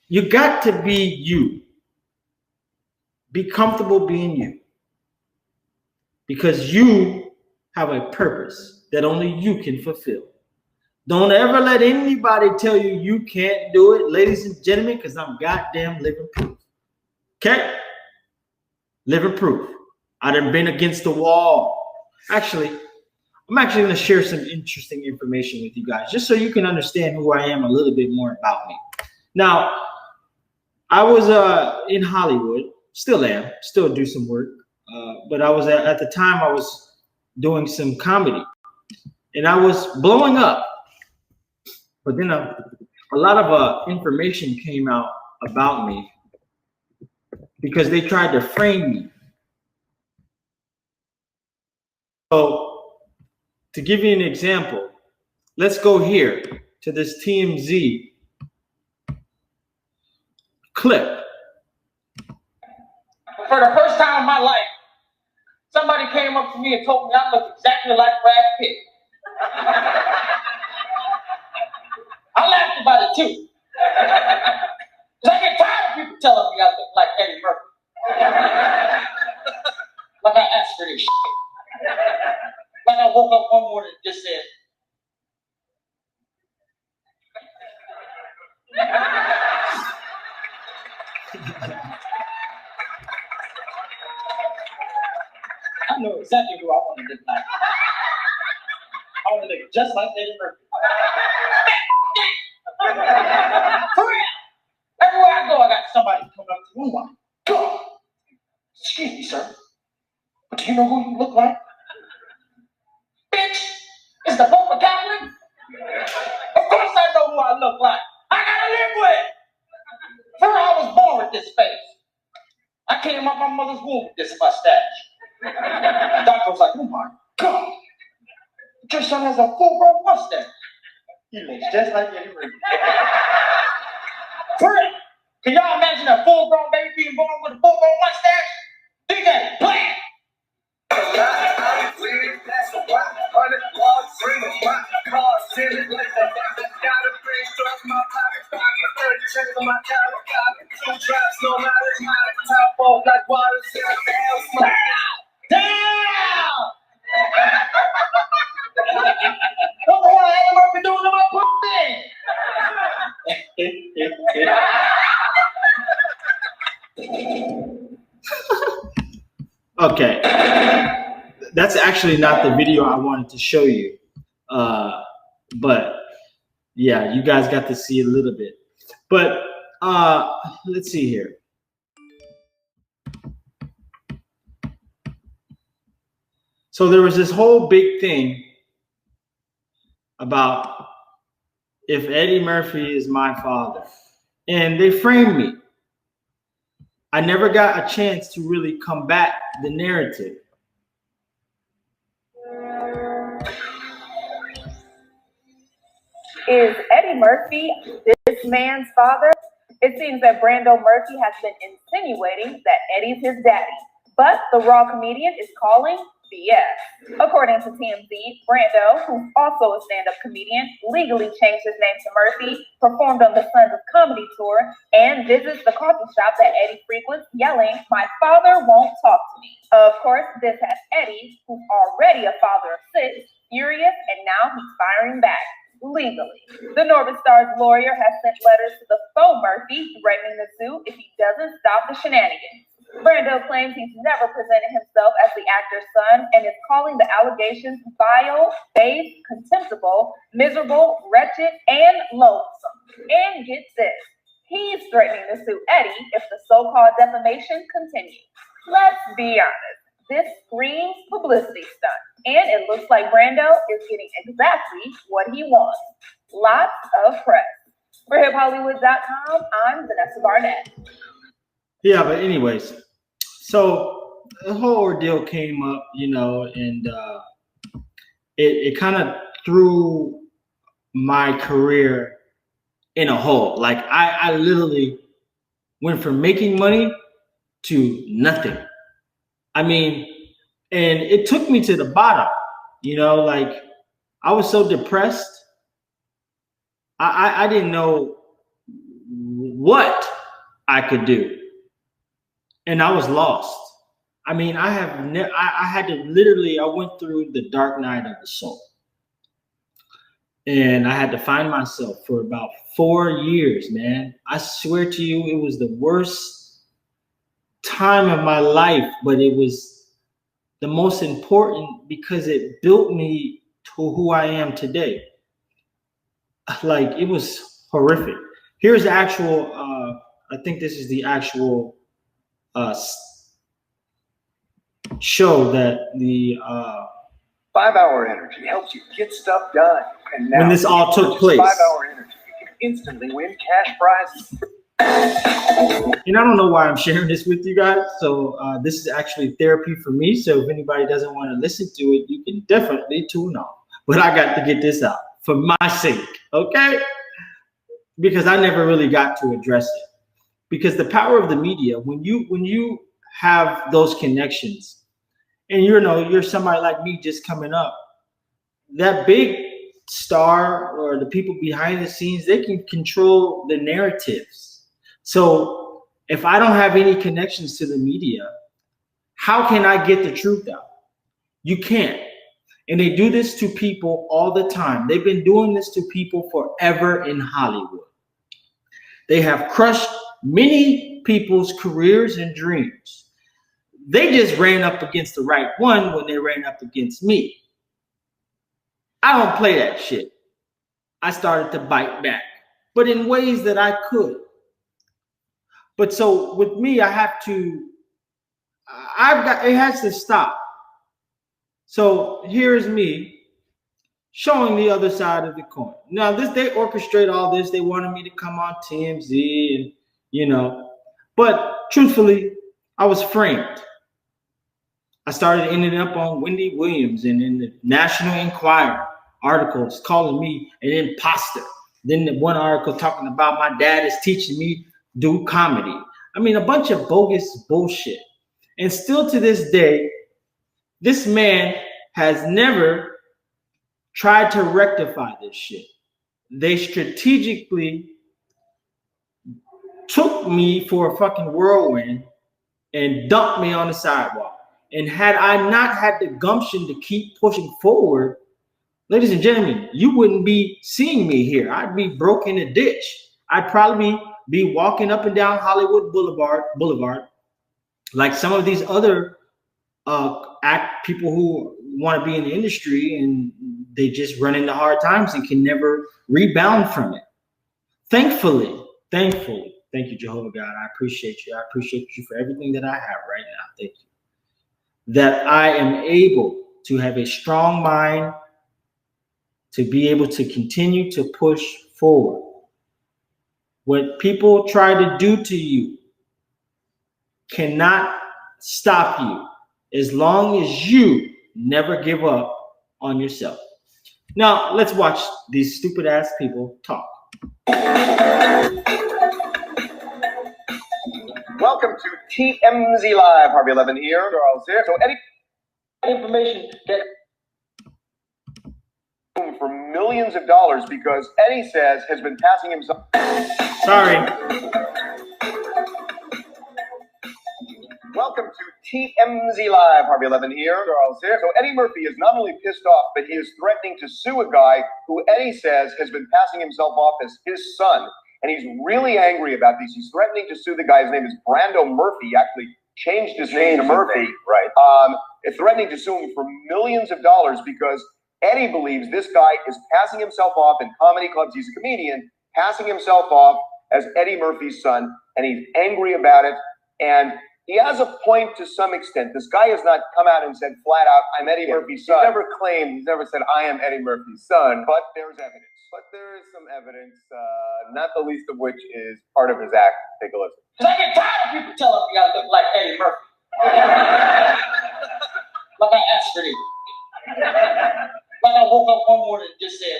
You got to be you. Be comfortable being you. Because you have a purpose that only you can fulfill. Don't ever let anybody tell you you can't do it, ladies and gentlemen, because I'm goddamn living proof. Okay? Living proof. I done been against the wall. Actually, I'm actually going to share some interesting information with you guys, just so you can understand who I am a little bit more about me. Now, I was in Hollywood, still am, still do some work, but I was at the time I was doing some comedy, and I was blowing up. But then a lot of information came out about me because they tried to frame me. So, to give you an example, let's go here to this TMZ clip. For the first time in my life, somebody came up to me and told me I look exactly like Brad Pitt. I laughed about it too. Because I get tired of people telling me I look like Eddie Murphy. Like I asked for this shit. Like I woke up one morning and just said, I know exactly who I want to look like. I want to look just like Eddie Murphy. For real. Everywhere I go, I got somebody coming up to me. Oh my God. Excuse me, sir. But do you know who you look like? Bitch, it's the Pope Catholic. Of course I know who I look like. I gotta live with it. Sure, I was born with this face. I came out my mother's womb with this mustache. The doctor was like, oh my God. Your son has a full-grown mustache. He looks just like Eddie Murphy. For real. Can y'all imagine a full-grown baby being born with a full-grown mustache? DJ, play it. Damn! What the hell Eddie Murphy doing to my pussy? Okay. That's actually not the video I wanted to show you. But yeah, you guys got to see a little bit. But let's see here. So there was this whole big thing about if Eddie Murphy is my father. And they framed me. I never got a chance to really combat the narrative. Is Eddie Murphy this man's father? It seems that Brando Murphy has been insinuating that Eddie's his daddy, but the Raw comedian is calling BS. According to TMZ, Brando, who's also a stand-up comedian, legally changed his name to Murphy, performed on the Sons of Comedy tour, and visits the coffee shop that Eddie frequents, yelling, "My father won't talk to me." Of course, this has Eddie, who's already a father of 6, furious, and now he's firing back. Legally. The Norbit Star's lawyer has sent letters to the faux Murphy threatening to sue if he doesn't stop the shenanigans. Brando claims he's never presented himself as the actor's son and is calling the allegations vile, base, contemptible, miserable, wretched, and loathsome. And get this, he's threatening to sue Eddie if the so-called defamation continues. Let's be honest, this screams publicity stunt. And it looks like Brando is getting exactly what he wants. Lots of press. For HipHollywood.com, I'm Vanessa Barnett. Yeah, but anyways, so the whole ordeal came up, and it kind of threw my career in a hole. Like I literally went from making money to nothing. I mean, and it took me to the bottom, like I was so depressed. I didn't know what I could do. And I was lost. I mean, I had to literally, I went through the dark night of the soul. And I had to find myself for about 4 years, man. I swear to you, it was the worst time of my life, but it was the most important because it built me to who I am today. Like, it was horrific. Here's the actual, I think this is the actual show that the 5-hour energy helps you get stuff done. And now, when this all took place. 5-hour energy, you can instantly win cash prizes. And I don't know why I'm sharing this with you guys. So this is actually therapy for me. So if anybody doesn't want to listen to it, you can definitely tune off. But I got to get this out for my sake, okay? Because I never really got to address it. Because the power of the media, when you have those connections, and you're somebody like me just coming up, that big star or the people behind the scenes, they can control the narratives. So if I don't have any connections to the media, how can I get the truth out? You can't. And they do this to people all the time. They've been doing this to people forever in Hollywood. They have crushed many people's careers and dreams. They just ran up against the right one when they ran up against me. I don't play that shit. I started to bite back, but in ways that I could. But so with me, it has to stop. So here's me showing the other side of the coin. Now, they orchestrate all this. They wanted me to come on TMZ and, but truthfully, I was framed. I started ending up on Wendy Williams and in the National Enquirer articles calling me an imposter. Then one article talking about my dad is teaching me do comedy. I mean, a bunch of bogus bullshit. And still to this day, this man has never tried to rectify this shit. They strategically took me for a fucking whirlwind and dumped me on the sidewalk. And had I not had the gumption to keep pushing forward, ladies and gentlemen, you wouldn't be seeing me here. I'd be broke in a ditch. I'd probably be walking up and down Hollywood Boulevard, like some of these other people who want to be in the industry and they just run into hard times and can never rebound from it. Thankfully, thank you, Jehovah God. I appreciate you. I appreciate you for everything that I have right now. Thank you. That I am able to have a strong mind to be able to continue to push forward. What people try to do to you cannot stop you as long as you never give up on yourself. Now, let's watch these stupid ass people talk. Welcome to TMZ Live. Harvey Levin here. Charles here. So Eddie, Information that for millions of dollars because Eddie says has been passing himself. Sorry. Welcome to TMZ Live. Harvey Levin here. Charles here. So Eddie Murphy is not only pissed off, but he is threatening to sue a guy who Eddie says has been passing himself off as his son. And he's really angry about these. He's threatening to sue the guy. His name is Brando Murphy. He actually changed his name to Murphy. Right. Threatening to sue him for millions of dollars because Eddie believes this guy is passing himself off in comedy clubs. He's a comedian, passing himself off as Eddie Murphy's son. And he's angry about it. And he has a point to some extent. This guy has not come out and said flat out, I'm Eddie Murphy's son. He's never said, I am Eddie Murphy's son. But there's evidence. But there is some evidence, not the least of which is part of his act. Take a listen. because I get tired of people telling me I look like Eddie Murphy. Like I asked for it. Like I woke up one morning and just said,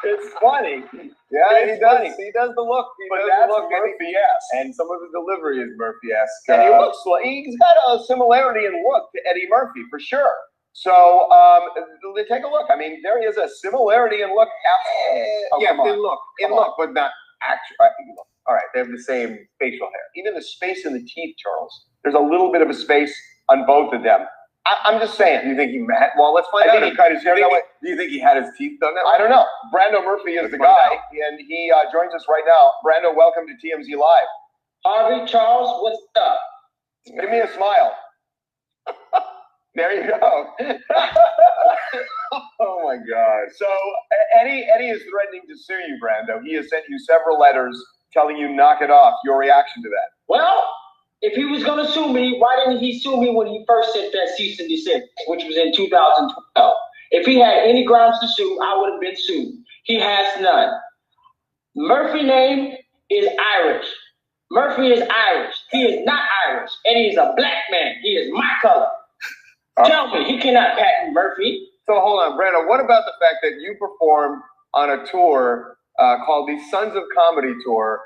It's funny. Yeah, he does. He does the look. He does the look Murphy-esque. And some of his delivery is Murphy-esque. And he looks like he's got a similarity in look to Eddie Murphy for sure. So take a look. I mean, there is a similarity in look. In look, but not actual. All right, they have the same facial hair. Even the space in the teeth, Charles. There's a little bit of a space on both of them. I'm just saying. You think he met? Well, let's find out. He cut his hair that way. Do you think he had his teeth done that way? I don't know. Brando Murphy is the guy, and he joins us right now. Brando, welcome to TMZ Live. Harvey, Charles, what's up? Give me a smile. There you go. Oh my God. So Eddie is threatening to sue you, Brando. He has sent you several letters telling you knock it off. Your reaction to that? Well, if he was going to sue me, why didn't he sue me when he first sent that cease and desist, which was in 2012? If he had any grounds to sue, I would have been sued. He has none. Murphy name is Irish. Murphy is Irish. He is not Irish. And he is a black man. He is my color. Tell me, he cannot patent Murphy. So hold on, Brando. What about the fact that you performed on a tour called the Sons of Comedy Tour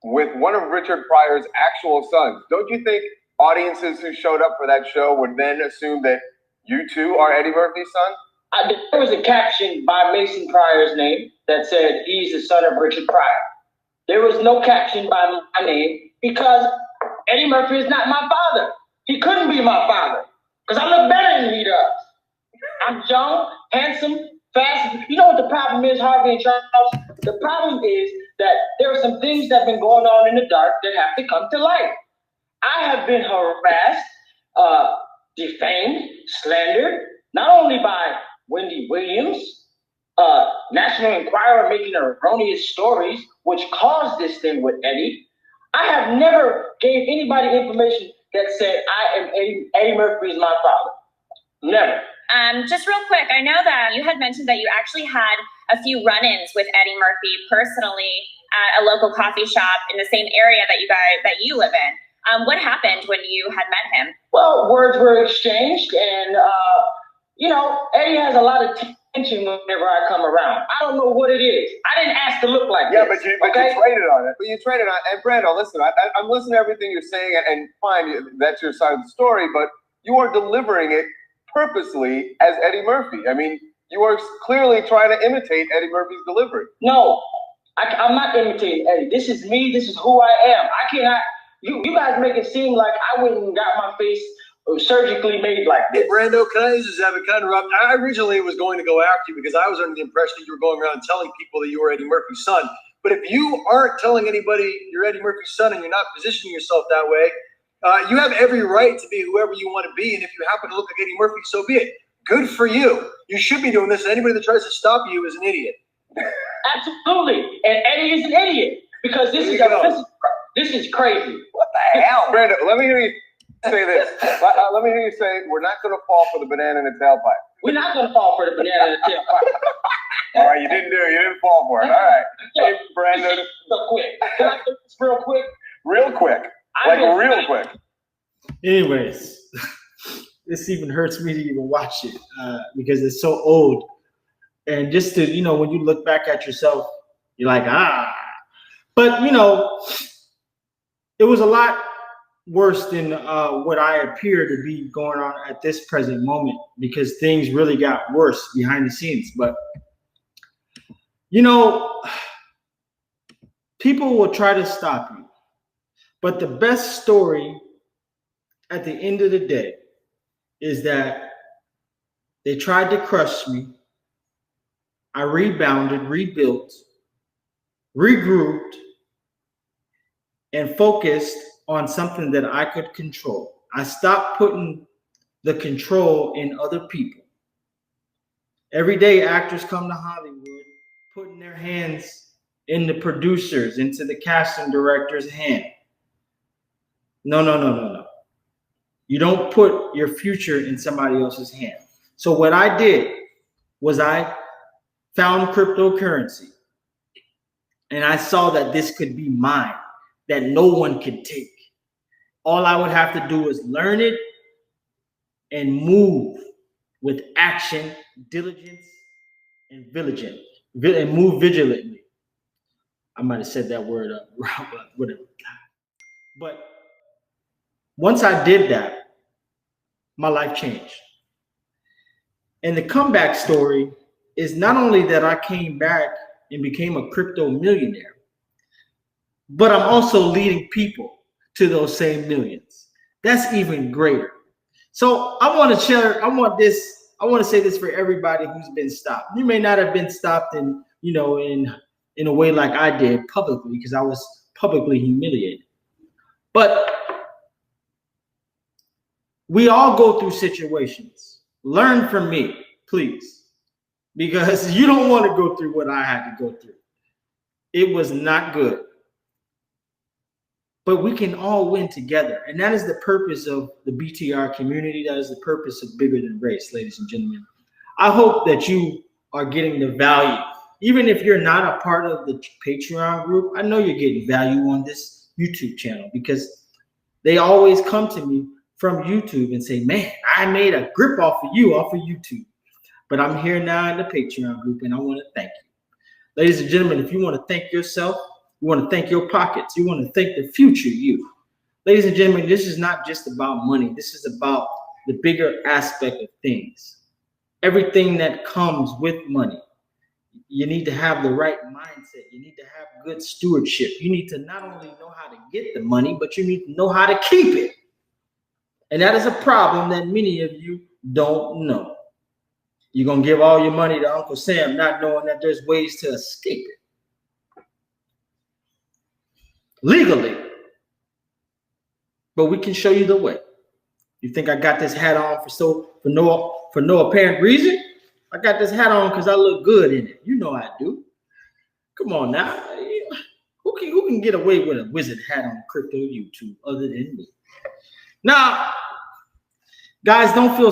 with one of Richard Pryor's actual sons? Don't you think audiences who showed up for that show would then assume that you too are Eddie Murphy's son? There was a caption by Mason Pryor's name that said he's the son of Richard Pryor. There was no caption by my name because Eddie Murphy is not my father. He couldn't be my father because I look better than he does. I'm young, handsome, fast. You know what the problem is, Harvey and Charles? The problem is that there are some things that have been going on in the dark that have to come to light. I have been harassed, defamed, slandered, not only by Wendy Williams, National Enquirer making erroneous stories, which caused this thing with Eddie. I have never gave anybody information that said I am Eddie Murphy is my father. Never. Just real quick, I know that you had mentioned that you actually had a few run-ins with Eddie Murphy personally at a local coffee shop in the same area that you live in. What happened when you had met him? Well, words were exchanged, and Eddie has a lot of tension whenever I come around. I don't know what it is. I didn't ask to look like this. But you traded on it. But you traded on it. And Brando, listen, I'm listening to everything you're saying, and fine, that's your side of the story, but you are delivering it purposely as Eddie Murphy. I mean, you are clearly trying to imitate Eddie Murphy's delivery. No, I'm not imitating Eddie. This is me. This is who I am. I cannot. You guys make it seem like I went and got my face surgically made like this. Hey, Brando, can I just have a kind of interrupt? I originally was going to go after you because I was under the impression that you were going around telling people that you were Eddie Murphy's son. But if you aren't telling anybody you're Eddie Murphy's son and you're not positioning yourself that way, you have every right to be whoever you want to be. And if you happen to look like Eddie Murphy, so be it. Good for you. You should be doing this. Anybody that tries to stop you is an idiot. Absolutely. And Eddie is an idiot because this is crazy. What the hell? Brando, let me hear you say this. Let me hear you say, we're not going to fall for the banana in the tailpipe. We're not going to fall for the banana in the tailpipe. All right, you didn't fall for it. All right. Hey, Brando. Real quick. Can I do this real quick? Real quick. Real quick. Anyways, this even hurts me to even watch it because it's so old. And just to, when you look back at yourself, you're like, But, it was a lot worse than what I appear to be going on at this present moment because things really got worse behind the scenes. But, people will try to stop you. But the best story at the end of the day is that they tried to crush me. I rebounded, rebuilt, regrouped, and focused on something that I could control. I stopped putting the control in other people. Every day, actors come to Hollywood, putting their hands in the producers, into the casting director's hand. No. You don't put your future in somebody else's hand. So what I did was I found cryptocurrency, and I saw that this could be mine, that no one could take. All I would have to do is learn it and move with action, diligence, and move vigilantly. I might have said that word wrong, but whatever. But once I did that, my life changed. And the comeback story is not only that I came back and became a crypto millionaire, but I'm also leading people to those same millions. That's even greater. So I want to share, I want to say this for everybody who's been stopped. You may not have been stopped in a way like I did publicly, because I was publicly humiliated. But we all go through situations. Learn from me, please, because you don't want to go through what I had to go through. It was not good. But we can all win together. And that is the purpose of the BTR community. That is the purpose of Bigger Than Race, ladies and gentlemen. I hope that you are getting the value. Even if you're not a part of the Patreon group, I know you're getting value on this YouTube channel, because they always come to me from YouTube and say, man, I made a grip off of YouTube. But I'm here now in the Patreon group, and I want to thank you. Ladies and gentlemen, if you want to thank yourself, you want to thank your pockets, you want to thank the future you. Ladies and gentlemen, this is not just about money. This is about the bigger aspect of things. Everything that comes with money. You need to have the right mindset. You need to have good stewardship. You need to not only know how to get the money, but you need to know how to keep it. And that is a problem that many of you don't know. You're going to give all your money to Uncle Sam, not knowing that there's ways to escape it. Legally. But we can show you the way. You think I got this hat on for no apparent reason? I got this hat on because I look good in it. You know I do. Come on now. Who can get away with a wizard hat on crypto YouTube other than me? Now, guys, don't feel